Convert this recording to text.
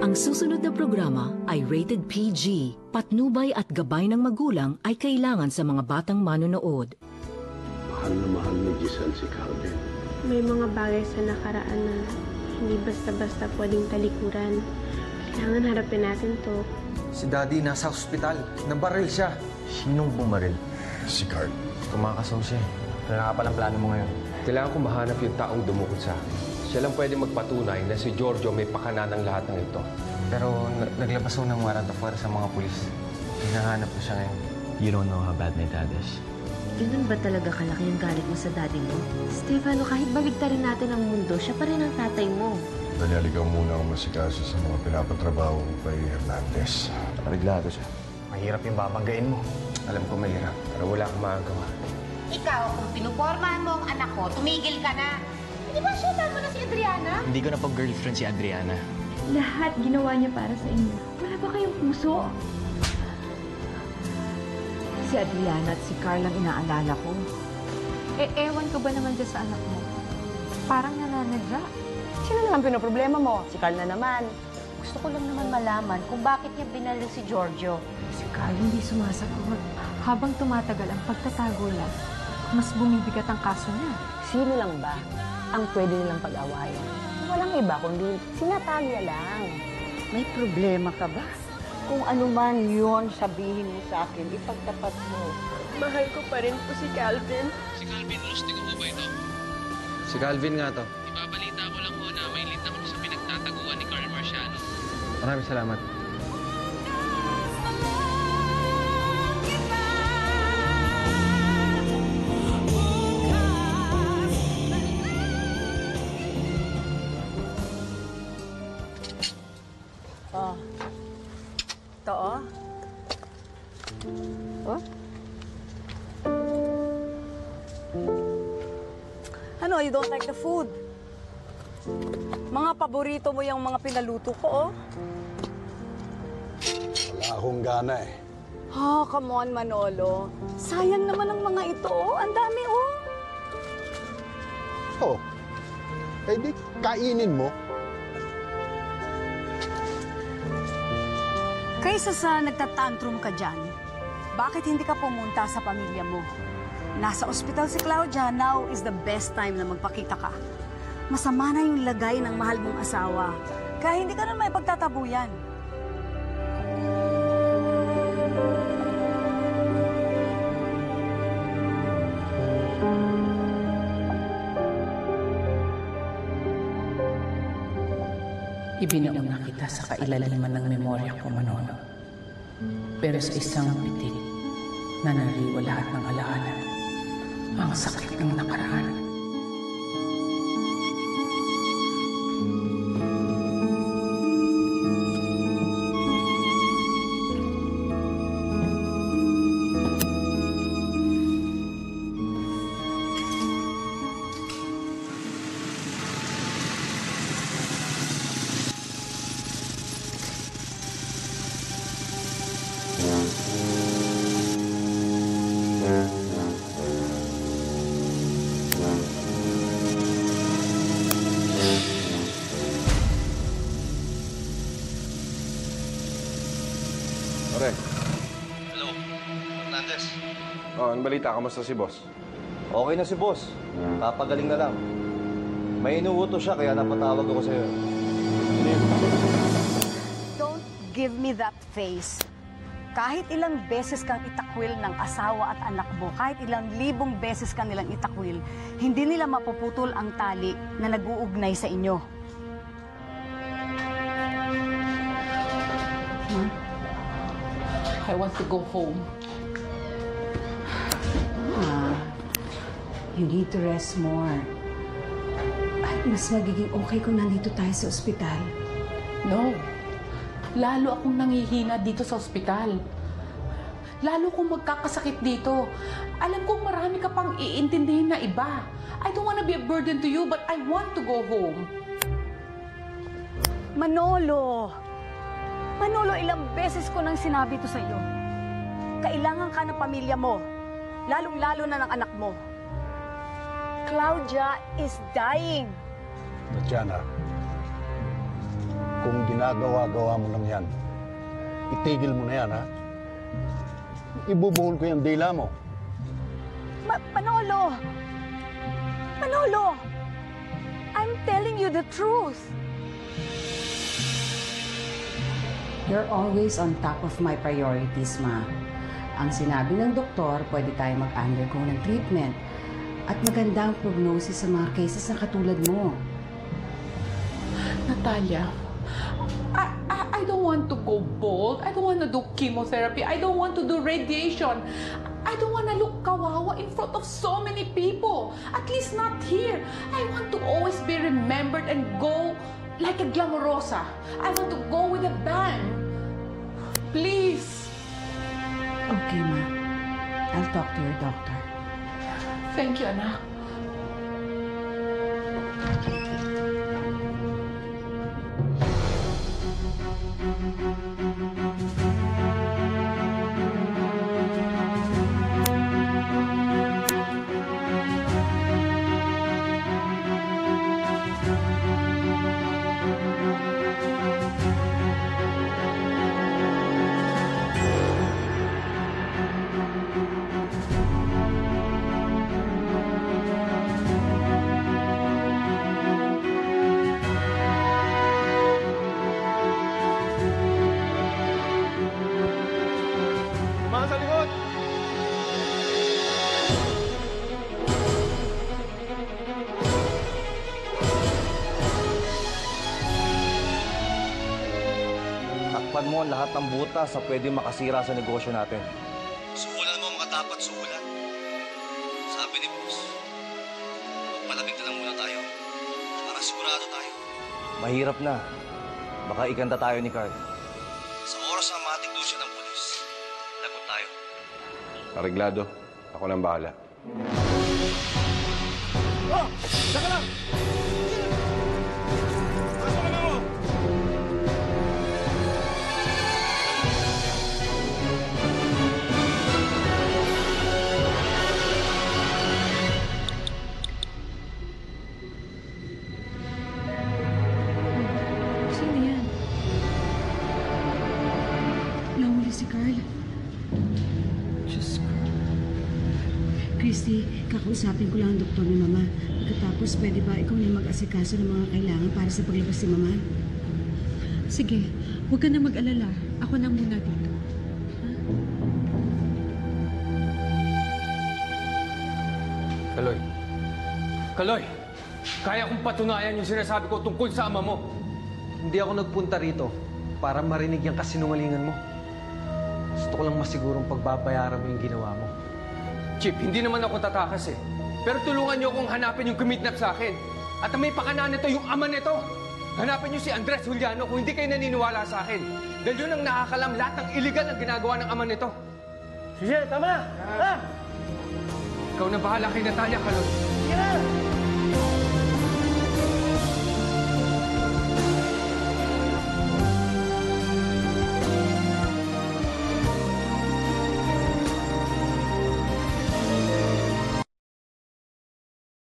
Ang susunod na programa ay rated PG. Patnubay at gabay ng magulang ay kailangan sa mga batang manonood. Mahal na mahal ni Giselle si Calvin. May mga bagay sa nakaraan na hindi basta-basta pwedeng talikuran. Kailangan harapin natin to. Si Daddy nasa ospital. Nabaril siya. Sinong bumaril? Si Carl. Kumakasaw siya. Ano na nga palang plano mo ngayon? Kailangan ko mahanap yung taong dumukot sa akin. Siya lang pwede magpatunay na si Giorgio may pakana ng lahat ng ito. Pero naglabas ho ng warrant of arrest sa mga pulis. Hinahanap ko siya ngayon. You don't know how bad my dad is. Ganun ba talaga kalaki yung galit mo sa daddy mo? Stefano, kahit baligtarin natin ang mundo, siya pa rin ang tatay mo. Dali, ikaw muna ang masikaso sa mga pinapatrabaho kay Hernandez. Nabiglado siya. Mahirap yung babanggain mo. Alam ko mahirap, pero wala akong magagawa. Ikaw, kung pinupormahan mo ang anak ko, tumigil ka na. Hindi ba siya mo na si Adriana? Hindi ko na pang girlfriend si Adriana. Lahat ginawa niya para sa inyo. Wala ba kayong puso? Si Adriana at si Carl ang inaalala ko. Ewan ko ba naman dyan sa anak mo? Parang nananadya. Sino naman pinoproblema mo? Si Carl na naman. Gusto ko lang naman malaman kung bakit niya binalo si Giorgio. Si Carl hindi sumasagot. Habang tumatagal ang pagtatago niya, mas bumibigat ang kaso niya. Sino lang ba ang pwede nilang pag-awayan? Walang iba kundi si Natalia lang. May problema ka ba? Kung ano man yun, sabihin mo sa akin, ipagtapat mo. Mahal ko pa rin po si Calvin. Si Calvin, lustig ko ba ito? Si Calvin nga to. Ibabalita ko lang po na may lead na kami sa pinagtataguan ni Carl Marciano. Maraming salamat. Ito, oh. Oh? Ano, you don't like the food? Mga paborito mo yung mga pinaluto ko, oh. Wala akong gana eh. Oh, come on, Manolo. Sayang naman ang mga ito, oh. Ang dami, oh. Oh, eh di kainin mo. Kaysa sa nagtatantrum ka dyan, bakit hindi ka pumunta sa pamilya mo? Nasa ospital si Claudia, now is the best time na magpakita ka. Masama na yung lagay ng mahal mong asawa, kaya hindi ka na may pagtatabuyan. Ibinauna kita sa kailaliman ng memorya ko, Manolo. Pero sa isang pitik, nanariwa lahat ng alaala. Ang sakit ng nakaraan. Pare. Hello, Hernandez. Oh, anong balita? Kamusta si boss? Okay na si boss. Papagaling na lang. May inuuto siya kaya napatawag ako sa'yo. Don't give me that face. Kahit ilang beses kang itakwil ng asawa at anak mo, kahit ilang libong beses kang nilang itakwil, hindi nila mapuputol ang tali na nag-uugnay sa inyo. I want to go home. You need to rest more. Ay, mas magiging okay kung nandito tayo sa ospital. No. Lalo akong nangihina dito sa ospital. Lalo kung magkakasakit dito. Alam kong marami ka pang iintindihin na iba. I don't want to be a burden to you, but I want to go home. Manolo! Manolo, ilang beses ko nang sinabi ito sa iyo. Kailangan ka ng pamilya mo. Lalong-lalo na ng anak mo. Claudia is dying. Tatiana, Kung ginagawa-gawa mo lang yan, itigil mo na yan, ha? Ibubuhol ko yung dila mo. Manolo! Manolo! I'm telling you the truth. You're always on top of my priorities, Ma. Ang sinabi ng doktor, pwede tayo mag-undergo ng treatment. At maganda ang prognosis sa mga cases na katulad mo. Natalia, I don't want to go bold. I don't want to do chemotherapy. I don't want to do radiation. I don't want to look kawawa in front of so many people. At least not here. I want to always be remembered and go like a glamorosa. I want to go with a bang. Please. Okay, Ma. I'll talk to your doctor. Thank you, anak. Takpan mo lahat ng butas sa pwede makasira sa negosyo natin. Suhulan mo mga dapat suhulan. Sabi ni boss, magpalamig na lang muna tayo para sigurado tayo. Mahirap na. Baka ikanta tayo ni Carl. Sa oras na matikdo siya ng pulis, lagot tayo. Areglado. Ako nang bahala. Oh! Saka lang! Si Carl. Diyos ko. Christy, kakausapin ko lang ang doktor ni Mama. Pagkatapos, pwede ba ikaw na mag-asikaso ng mga kailangan para sa paglabas ni Mama? Sige, huwag ka na mag-alala. Ako na muna dito. Kaloy! Kaloy! Kaya kong patunayan yung sinasabi ko tungkol sa ama mo. Hindi ako nagpunta rito para marinig yung kasinungalingan mo. Gusto ko lang masigurong pagbabayaran mo yung ginawa mo. Chip, hindi naman ako tatakas eh. Pero tulungan niyo akong hanapin yung kumidnap sa akin. At ang may pakana nito, yung ama nito. Hanapin niyo si Andres Juliano kung hindi kayo naniniwala sa akin. Dahil yun ang nakakalam lahat ng iligal ang ginagawa ng ama nito. Sige, tama na! Ikaw na bahala kay Natalia, Kaloy. Sige na!